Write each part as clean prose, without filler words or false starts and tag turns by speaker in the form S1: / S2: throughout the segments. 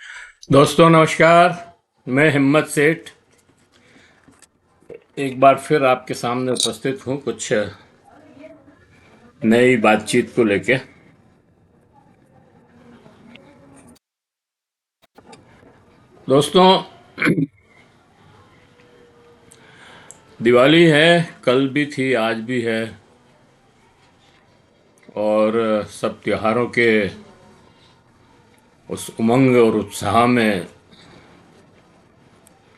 S1: दोस्तों नमस्कार। मैं हिम्मत सेठ एक बार फिर आपके सामने उपस्थित हूँ कुछ नई बातचीत को लेके। दोस्तों, दिवाली है, कल भी थी, आज भी है, और सब त्योहारों के उस उमंग और उत्साह में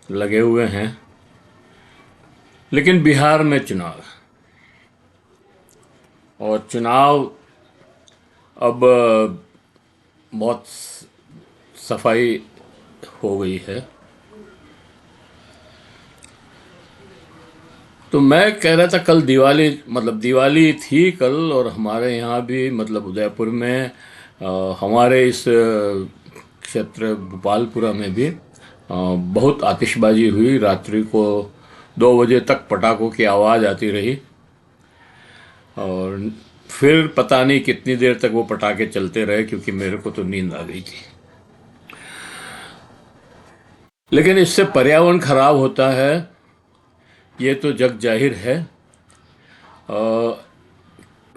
S1: लगे हुए हैं। लेकिन बिहार में चुनाव है, और चुनाव अब बहुत सफाई हो गई है। तो मैं कह रहा था, कल दिवाली, मतलब दिवाली थी कल, और हमारे यहाँ भी, मतलब उदयपुर में हमारे इस क्षेत्र भोपालपुरा में भी बहुत आतिशबाजी हुई। रात्रि को 2 बजे तक पटाखों की आवाज़ आती रही, और फिर पता नहीं कितनी देर तक वो पटाखे चलते रहे, क्योंकि मेरे को तो नींद आ गई थी। लेकिन इससे पर्यावरण खराब होता है, ये तो जग जाहिर है।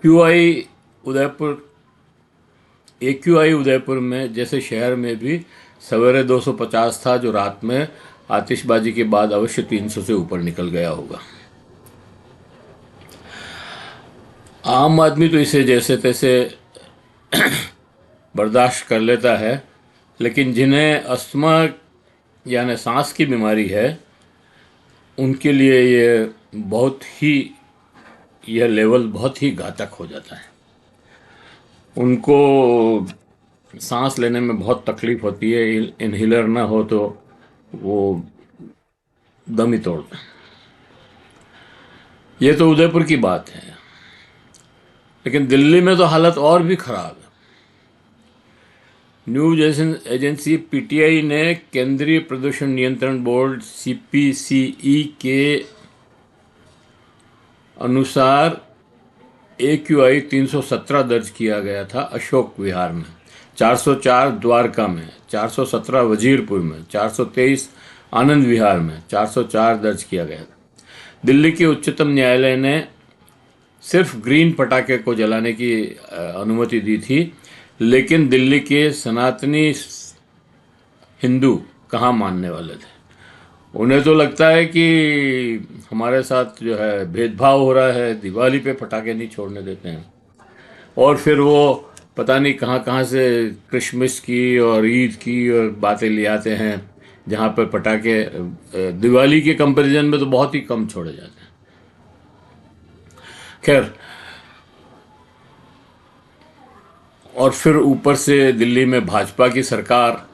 S1: क्यूआई उदयपुर AQI उदयपुर में जैसे शहर में भी सवेरे 250 था, जो रात में आतिशबाजी के बाद अवश्य 300 से ऊपर निकल गया होगा। आम आदमी तो इसे जैसे तैसे बर्दाश्त कर लेता है, लेकिन जिन्हें अस्थमा यानी सांस की बीमारी है, उनके लिए यह लेवल बहुत ही घातक हो जाता है। उनको सांस लेने में बहुत तकलीफ होती है। इनहेलर ना हो तो वो दम ही तोड़ते हैं। ये तो उदयपुर की बात है, लेकिन दिल्ली में तो हालत और भी खराब है। न्यूज एजेंसी PTI ने केंद्रीय प्रदूषण नियंत्रण बोर्ड CPCE के अनुसार AQI 317 दर्ज किया गया था अशोक विहार में, 404 द्वारका में, 417 वजीरपुर में, 423 आनंद विहार में, 404 दर्ज किया गया था। दिल्ली के उच्चतम न्यायालय ने सिर्फ ग्रीन पटाखे को जलाने की अनुमति दी थी, लेकिन दिल्ली के सनातनी हिंदू कहाँ मानने वाले थे। उन्हें तो लगता है कि हमारे साथ जो है भेदभाव हो रहा है, दिवाली पे पटाखे नहीं छोड़ने देते हैं। और फिर वो पता नहीं कहाँ कहाँ से क्रिसमस की और ईद की और बातें ले आते हैं, जहाँ पर पटाखे दिवाली के कंपैरिजन में तो बहुत ही कम छोड़े जाते हैं। खैर, और फिर ऊपर से दिल्ली में भाजपा की सरकार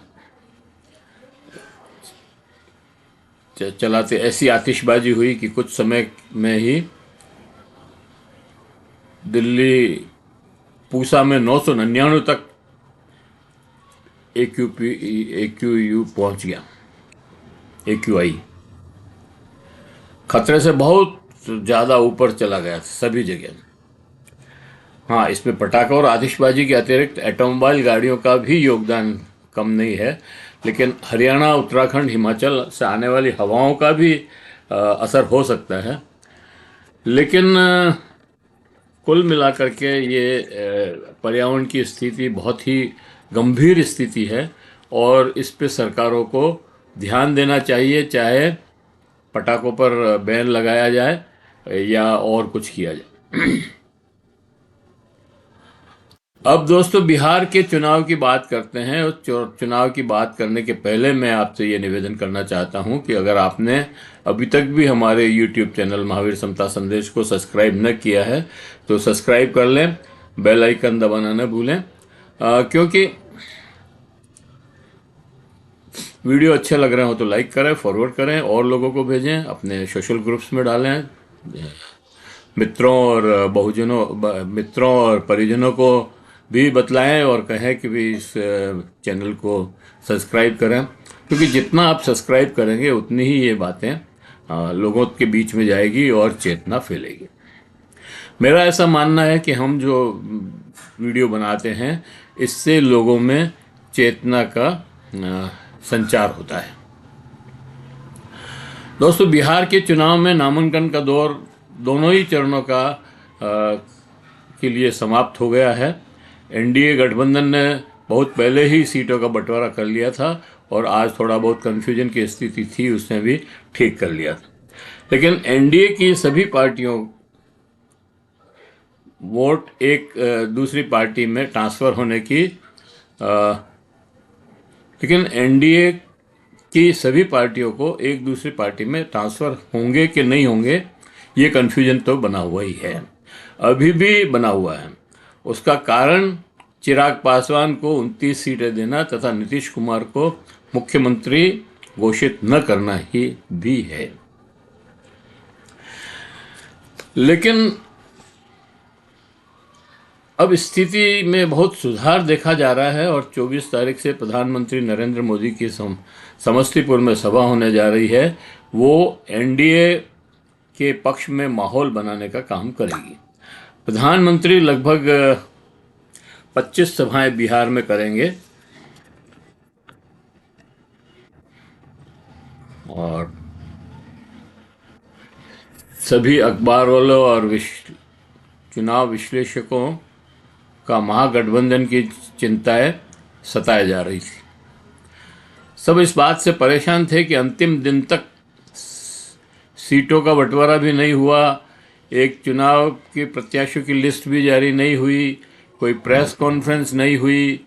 S1: चलाते ऐसी आतिशबाजी हुई कि कुछ समय में ही दिल्ली पूसा में 999 तक AQU पहुंच गया। AQI खतरे से बहुत ज़्यादा ऊपर चला गया था सभी जगह। हाँ, इसमें पटाखा और आतिशबाजी के अतिरिक्त ऑटोमोबाइल गाड़ियों का भी योगदान कम नहीं है, लेकिन हरियाणा, उत्तराखंड, हिमाचल से आने वाली हवाओं का भी असर हो सकता है। लेकिन कुल मिलाकर के ये पर्यावरण की स्थिति बहुत ही गंभीर स्थिति है, और इस पे सरकारों को ध्यान देना चाहिए, चाहे पटाखों पर बैन लगाया जाए या और कुछ किया जाए। अब दोस्तों, बिहार के चुनाव की बात करते हैं। उस चुनाव की बात करने के पहले मैं आपसे ये निवेदन करना चाहता हूं कि अगर आपने अभी तक भी हमारे YouTube चैनल महावीर समता संदेश को सब्सक्राइब न किया है तो सब्सक्राइब कर लें, बेल आइकन दबाना न भूलें, क्योंकि वीडियो अच्छे लग रहे हो तो लाइक करें, फॉरवर्ड करें, और लोगों को भेजें, अपने सोशल ग्रुप्स में डालें, मित्रों और परिजनों को भी बतलाएं और कहें कि भी इस चैनल को सब्सक्राइब करें, क्योंकि जितना आप सब्सक्राइब करेंगे उतनी ही ये बातें लोगों के बीच में जाएगी और चेतना फैलेगी। मेरा ऐसा मानना है कि हम जो वीडियो बनाते हैं, इससे लोगों में चेतना का संचार होता है। दोस्तों, बिहार के चुनाव में नामांकन का दौर दोनों ही चरणों का के लिए समाप्त हो गया है। एनडीए गठबंधन ने बहुत पहले ही सीटों का बंटवारा कर लिया था और आज थोड़ा बहुत कन्फ्यूजन की स्थिति थी, उसने भी ठीक कर लिया था। लेकिन एनडीए की सभी पार्टियों वोट एक दूसरी पार्टी में ट्रांसफ़र होने की लेकिन एनडीए की सभी पार्टियों को एक दूसरी पार्टी में ट्रांसफ़र होंगे कि नहीं होंगे, ये कन्फ्यूजन तो बना हुआ ही है, अभी भी बना हुआ है। उसका कारण चिराग पासवान को 29 सीटें देना तथा नीतीश कुमार को मुख्यमंत्री घोषित न करना ही भी है। लेकिन अब स्थिति में बहुत सुधार देखा जा रहा है और 24 तारीख से प्रधानमंत्री नरेंद्र मोदी की समस्तीपुर में सभा होने जा रही है। वो एनडीए के पक्ष में माहौल बनाने का काम करेगी। प्रधानमंत्री लगभग 25 सभाएं बिहार में करेंगे और सभी अखबार वालों और चुनाव विश्लेषकों का महागठबंधन की चिंताएं सताए जा रही थी। सब इस बात से परेशान थे कि अंतिम दिन तक सीटों का बंटवारा भी नहीं हुआ, एक चुनाव के प्रत्याशियों की लिस्ट भी जारी नहीं हुई, कोई प्रेस कॉन्फ्रेंस नहीं हुई,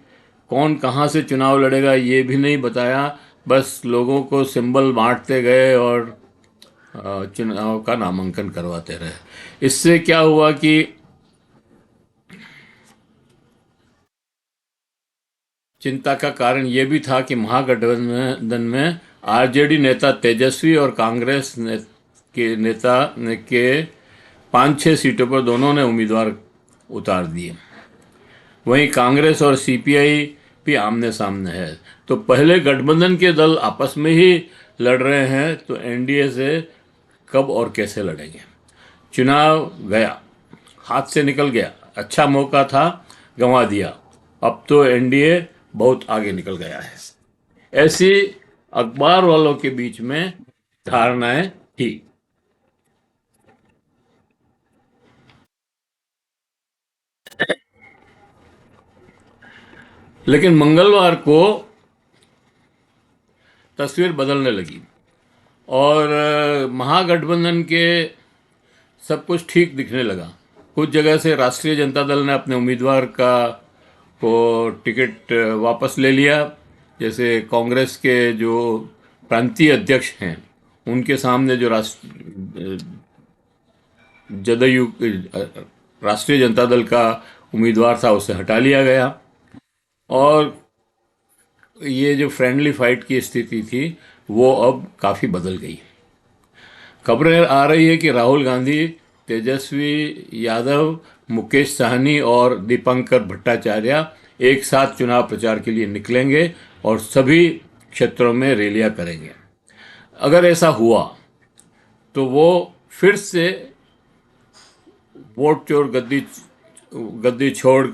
S1: कौन कहाँ से चुनाव लड़ेगा ये भी नहीं बताया, बस लोगों को सिंबल बांटते गए और चुनाव का नामांकन करवाते रहे। इससे क्या हुआ कि चिंता का कारण ये भी था कि महागठबंधन में आरजेडी नेता तेजस्वी और कांग्रेस के नेता के 5-6 सीटों पर दोनों ने उम्मीदवार उतार दिए। वहीं कांग्रेस और सीपीआई भी आमने सामने है। तो पहले गठबंधन के दल आपस में ही लड़ रहे हैं, तो एनडीए से कब और कैसे लड़ेंगे। चुनाव गया, हाथ से निकल गया, अच्छा मौका था, गंवा दिया। अब तो एनडीए बहुत आगे निकल गया है, ऐसी अखबार वालों के बीच में धारणाएं थी। लेकिन मंगलवार को तस्वीर बदलने लगी और महागठबंधन के सब कुछ ठीक दिखने लगा। कुछ जगह से राष्ट्रीय जनता दल ने अपने उम्मीदवार को टिकट वापस ले लिया। जैसे कांग्रेस के जो प्रांतीय अध्यक्ष हैं उनके सामने जो जदयू राष्ट्रीय जनता दल का उम्मीदवार था उसे हटा लिया गया और ये जो फ्रेंडली फाइट की स्थिति थी वो अब काफ़ी बदल गई। खबरें आ रही है कि राहुल गांधी, तेजस्वी यादव, मुकेश साहनी और दीपंकर भट्टाचार्य एक साथ चुनाव प्रचार के लिए निकलेंगे और सभी क्षेत्रों में रैलियां करेंगे। अगर ऐसा हुआ तो वो फिर से वोट चोर गद्दी छोड़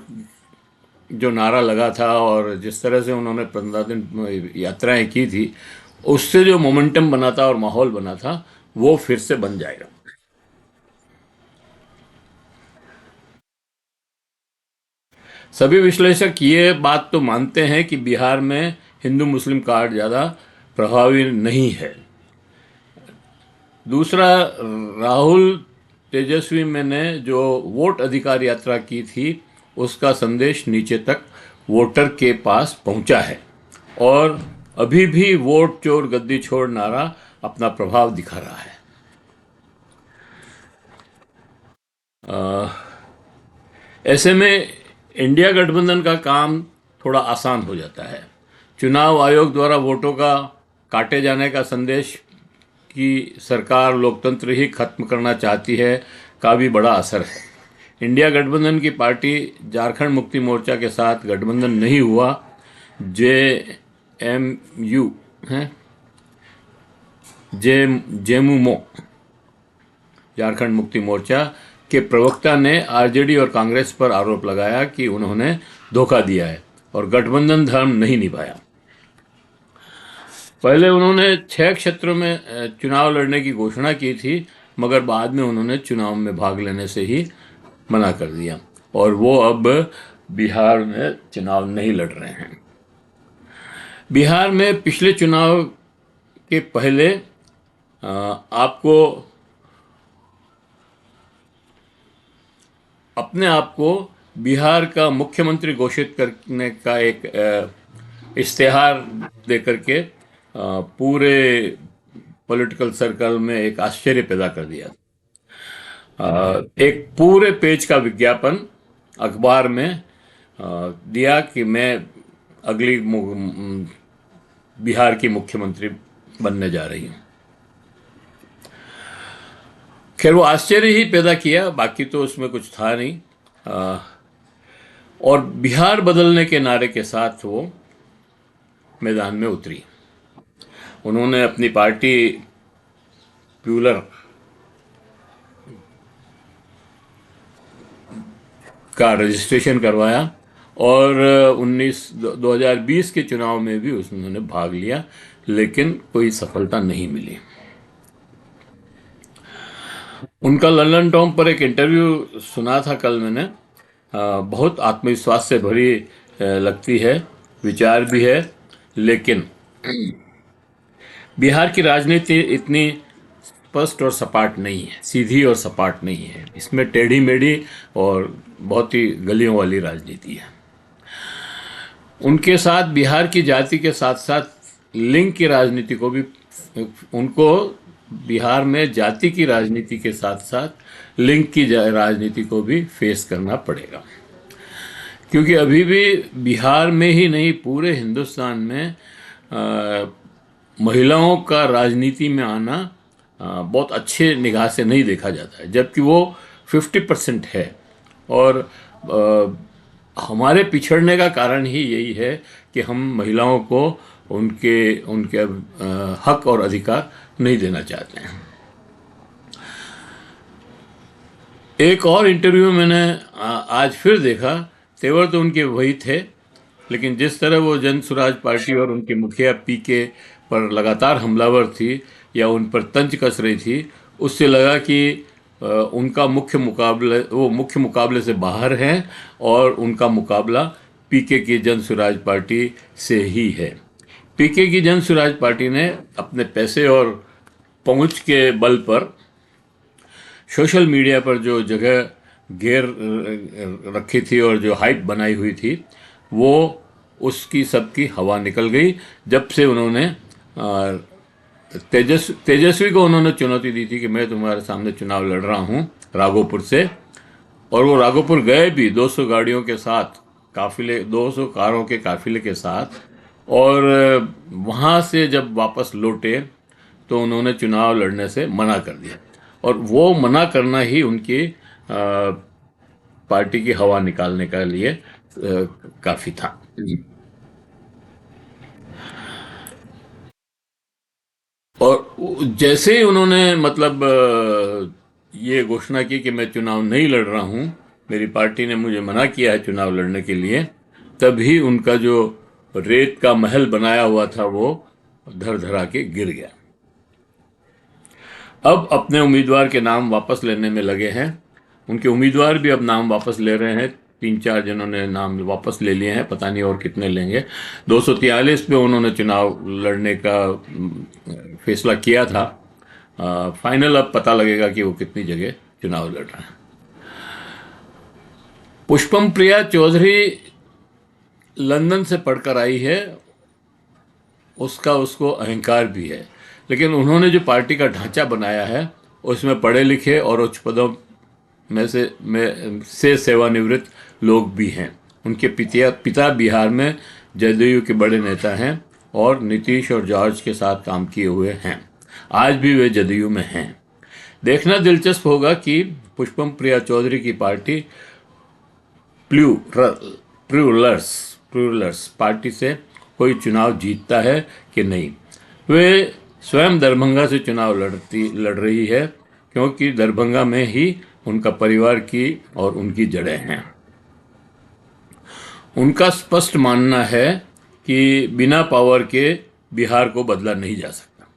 S1: जो नारा लगा था और जिस तरह से उन्होंने 15 दिन यात्राएं की थी, उससे जो मोमेंटम बना था और माहौल बना था वो फिर से बन जाएगा। सभी विश्लेषक ये बात तो मानते हैं कि बिहार में हिंदू मुस्लिम कार्ड ज़्यादा प्रभावी नहीं है। दूसरा, राहुल तेजस्वी मैंने जो वोट अधिकार यात्रा की थी उसका संदेश नीचे तक वोटर के पास पहुंचा है और अभी भी वोट चोर गद्दी छोड़ नारा अपना प्रभाव दिखा रहा है। ऐसे में इंडिया गठबंधन का काम थोड़ा आसान हो जाता है। चुनाव आयोग द्वारा वोटों का काटे जाने का संदेश कि सरकार लोकतंत्र ही खत्म करना चाहती है का भी बड़ा असर है। इंडिया गठबंधन की पार्टी झारखंड मुक्ति मोर्चा के साथ गठबंधन नहीं हुआ। JMU है, जेमुमो झारखंड मुक्ति मोर्चा के प्रवक्ता ने आरजेडी और कांग्रेस पर आरोप लगाया कि उन्होंने धोखा दिया है और गठबंधन धर्म नहीं निभाया। पहले उन्होंने 6 क्षेत्रों में चुनाव लड़ने की घोषणा की थी, मगर बाद में उन्होंने चुनाव में भाग लेने से ही मना कर दिया और वो अब बिहार में चुनाव नहीं लड़ रहे हैं। बिहार में पिछले चुनाव के पहले आपको अपने आप को बिहार का मुख्यमंत्री घोषित करने का एक इश्तेहार दे करके पूरे पॉलिटिकल सर्कल में एक आश्चर्य पैदा कर दिया। एक पूरे पेज का विज्ञापन अखबार में दिया कि मैं अगली बिहार की मुख्यमंत्री बनने जा रही हूँ। खैर वो आश्चर्य ही पैदा किया, बाकी तो उसमें कुछ था नहीं। और बिहार बदलने के नारे के साथ वो मैदान में उतरी। उन्होंने अपनी पार्टी प्यूलर का रजिस्ट्रेशन करवाया और 2020 के चुनाव में भी उन्होंने भाग लिया, लेकिन कोई सफलता नहीं मिली। उनका लंदन टॉम पर एक इंटरव्यू सुना था कल मैंने। बहुत आत्मविश्वास से भरी लगती है, विचार भी है, लेकिन बिहार की राजनीति इतनी स्पष्ट और सपाट नहीं है, सीधी और सपाट नहीं है। इसमें टेढ़ी मेढ़ी और बहुत ही गलियों वाली राजनीति है। उनके साथ बिहार की जाति के साथ साथ लिंग की राजनीति को भी, उनको बिहार में जाति की राजनीति के साथ साथ लिंग की राजनीति को भी फेस करना पड़ेगा, क्योंकि अभी भी बिहार में ही नहीं पूरे हिंदुस्तान में महिलाओं का राजनीति में आना बहुत अच्छे निगाह से नहीं देखा जाता है, जबकि वो 50% है। और हमारे पिछड़ने का कारण ही यही है कि हम महिलाओं को उनके उनके हक और अधिकार नहीं देना चाहते हैं। एक और इंटरव्यू मैंने आज फिर देखा, तेवर तो उनके वही थे, लेकिन जिस तरह वो जन स्वराज पार्टी और उनके मुखिया पीके पर लगातार हमलावर थी या उन पर तंज कस रही थी, उससे लगा कि उनका मुख्य मुकाबले से बाहर हैं और उनका मुकाबला पीके की जन स्वराज पार्टी से ही है। पीके की जन स्वराज पार्टी ने अपने पैसे और पहुंच के बल पर सोशल मीडिया पर जो जगह घेर रखी थी और जो हाइप बनाई हुई थी, वो उसकी सबकी हवा निकल गई जब से उन्होंने तेजस्वी को उन्होंने चुनौती दी थी कि मैं तुम्हारे सामने चुनाव लड़ रहा हूं राघोपुर से। और वो राघोपुर गए भी 200 गाड़ियों के साथ, काफिले 200 कारों के काफिले के साथ, और वहाँ से जब वापस लौटे तो उन्होंने चुनाव लड़ने से मना कर दिया। और वो मना करना ही उनकी पार्टी की हवा निकालने के लिए काफ़ी था। और जैसे ही उन्होंने मतलब ये घोषणा की कि मैं चुनाव नहीं लड़ रहा हूँ, मेरी पार्टी ने मुझे मना किया है चुनाव लड़ने के लिए, तभी उनका जो रेत का महल बनाया हुआ था वो धर धरा के गिर गया। अब अपने उम्मीदवार के नाम वापस लेने में लगे हैं। उनके उम्मीदवार भी अब नाम वापस ले रहे हैं। 3-4 जिन्होंने नाम वापस ले लिए हैं, पता नहीं और कितने लेंगे। 243 पे उन्होंने चुनाव लड़ने का फैसला किया था। फाइनल अब पता लगेगा कि वो कितनी जगह चुनाव लड़ रहे हैं। पुष्पम प्रिया चौधरी लंदन से पढ़कर आई है, उसको अहंकार भी है, लेकिन उन्होंने जो पार्टी का ढांचा बनाया है उसमें पढ़े लिखे और उच्च पदों में से सेवानिवृत्त लोग भी हैं। उनके पिता बिहार में जदयू के बड़े नेता हैं और नीतीश और जॉर्ज के साथ काम किए हुए हैं। आज भी वे जदयू में हैं। देखना दिलचस्प होगा कि पुष्पम प्रिया चौधरी की पार्टी प्लूरल्स पार्टी से कोई चुनाव जीतता है कि नहीं। वे स्वयं दरभंगा से चुनाव लड़ रही है, क्योंकि दरभंगा में ही उनका परिवार की और उनकी जड़ें हैं। उनका स्पष्ट मानना है कि बिना पावर के बिहार को बदला नहीं जा सकता।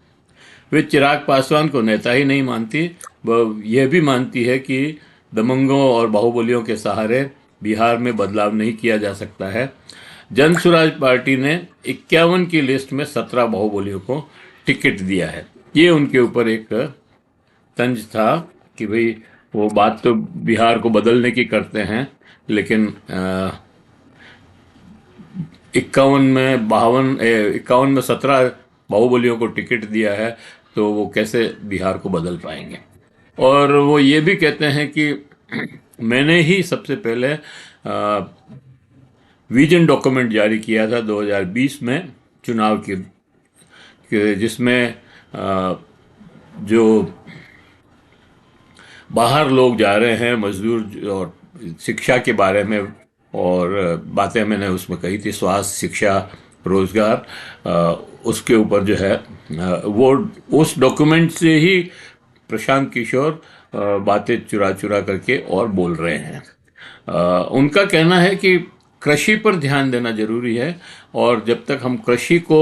S1: वे चिराग पासवान को नेता ही नहीं मानती, वह यह भी मानती है कि दबंगों और बाहुबलियों के सहारे बिहार में बदलाव नहीं किया जा सकता है। जन स्वराज पार्टी ने 51 की लिस्ट में 17 बाहुबलियों को टिकट दिया है। ये उनके ऊपर एक तंज था कि भाई वो बात तो बिहार को बदलने की करते हैं, लेकिन 51 में 17 बाहुबलियों को टिकट दिया है, तो वो कैसे बिहार को बदल पाएंगे। और वो ये भी कहते हैं कि मैंने ही सबसे पहले विजन डॉक्यूमेंट जारी किया था 2020 में चुनाव के जिसमें जो बाहर लोग जा रहे हैं मजदूर और शिक्षा के बारे में और बातें मैंने उसमें कही थी, स्वास्थ्य, शिक्षा, रोजगार, उसके ऊपर जो है वो उस डॉक्यूमेंट से ही प्रशांत किशोर बातें चुरा चुरा करके और बोल रहे हैं। उनका कहना है कि कृषि पर ध्यान देना जरूरी है और जब तक हम कृषि को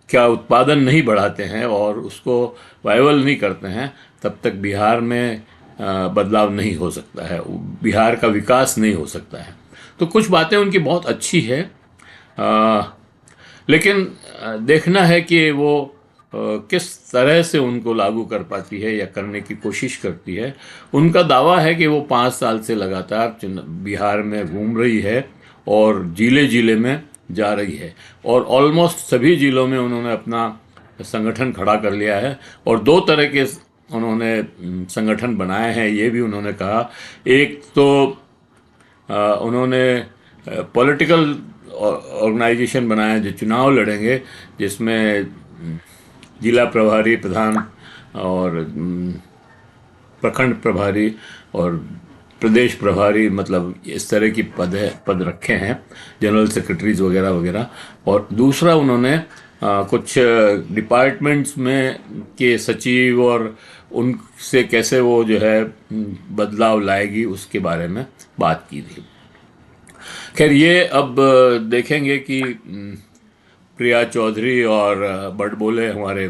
S1: क्या उत्पादन नहीं बढ़ाते हैं और उसको वायबल नहीं करते हैं, तब तक बिहार में बदलाव नहीं हो सकता है, बिहार का विकास नहीं हो सकता है। तो कुछ बातें उनकी बहुत अच्छी है, लेकिन देखना है कि वो किस तरह से उनको लागू कर पाती है या करने की कोशिश करती है। उनका दावा है कि वो 5 साल से लगातार बिहार में घूम रही है और जिले जिले में जा रही है और ऑलमोस्ट सभी जिलों में उन्होंने अपना संगठन खड़ा कर लिया है और 2 तरह के उन्होंने संगठन बनाए हैं, ये भी उन्होंने कहा। एक तो उन्होंने पॉलिटिकल ऑर्गेनाइजेशन बनाया जो चुनाव लड़ेंगे, जिसमें जिला प्रभारी, प्रधान और प्रखंड प्रभारी और प्रदेश प्रभारी, मतलब इस तरह की पद रखे हैं, जनरल सेक्रेटरीज वगैरह वगैरह। और दूसरा उन्होंने कुछ डिपार्टमेंट्स में के सचिव और उनसे कैसे वो जो है बदलाव लाएगी उसके बारे में बात की थी। खैर ये अब देखेंगे कि प्रिया चौधरी और बड़बोले हमारे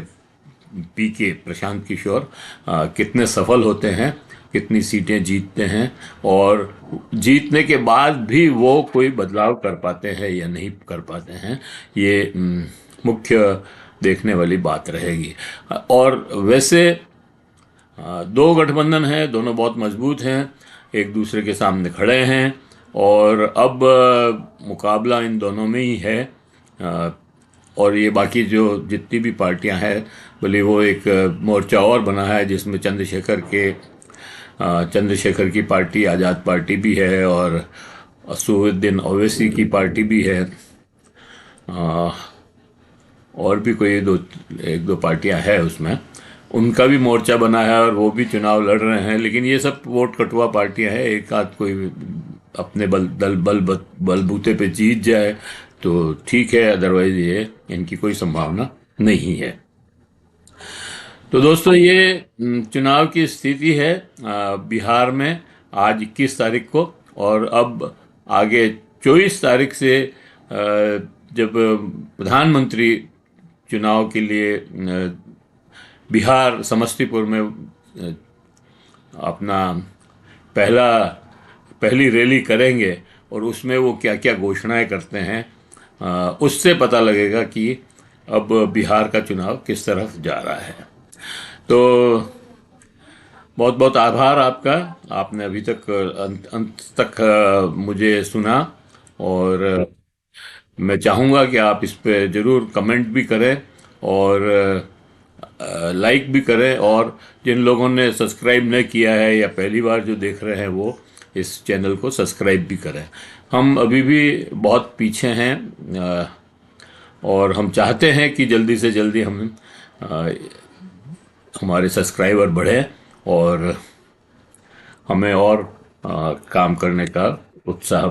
S1: पीके प्रशांत किशोर कितने सफल होते हैं, कितनी सीटें जीतते हैं और जीतने के बाद भी वो कोई बदलाव कर पाते हैं या नहीं कर पाते हैं, ये मुख्य देखने वाली बात रहेगी। और वैसे 2 गठबंधन हैं, दोनों बहुत मजबूत हैं, एक दूसरे के सामने खड़े हैं और अब मुकाबला इन दोनों में ही है। और ये बाकी जो जितनी भी पार्टियां हैं, भले वो एक मोर्चा और बना है जिसमें चंद्रशेखर की पार्टी, आज़ाद पार्टी भी है और असदुद्दीन ओवैसी की पार्टी भी है, और भी कोई 1-2 पार्टियां हैं उसमें, उनका भी मोर्चा बना है और वो भी चुनाव लड़ रहे हैं। लेकिन ये सब वोट कटुआ पार्टियां हैं, एक आध कोई अपने बलबूते पे जीत जाए तो ठीक है, अदरवाइज ये इनकी कोई संभावना नहीं है। तो दोस्तों ये चुनाव की स्थिति है बिहार में आज 21 तारीख को, और अब आगे 24 तारीख से जब प्रधानमंत्री चुनाव के लिए बिहार समस्तीपुर में अपना पहली रैली करेंगे और उसमें वो क्या क्या घोषणाएं करते हैं, उससे पता लगेगा कि अब बिहार का चुनाव किस तरफ जा रहा है। तो बहुत बहुत आभार आपका, आपने अभी तक अंत तक मुझे सुना और मैं चाहूँगा कि आप इस पे ज़रूर कमेंट भी करें और लाइक भी करें, और जिन लोगों ने सब्सक्राइब नहीं किया है या पहली बार जो देख रहे हैं वो इस चैनल को सब्सक्राइब भी करें। हम अभी भी बहुत पीछे हैं और हम चाहते हैं कि जल्दी से जल्दी हमारे सब्सक्राइबर बढ़े और हमें और काम करने का उत्साह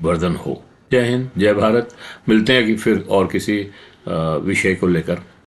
S1: वर्धन हो। जय हिंद, जय भारत। मिलते हैं कि फिर और किसी विषय को लेकर।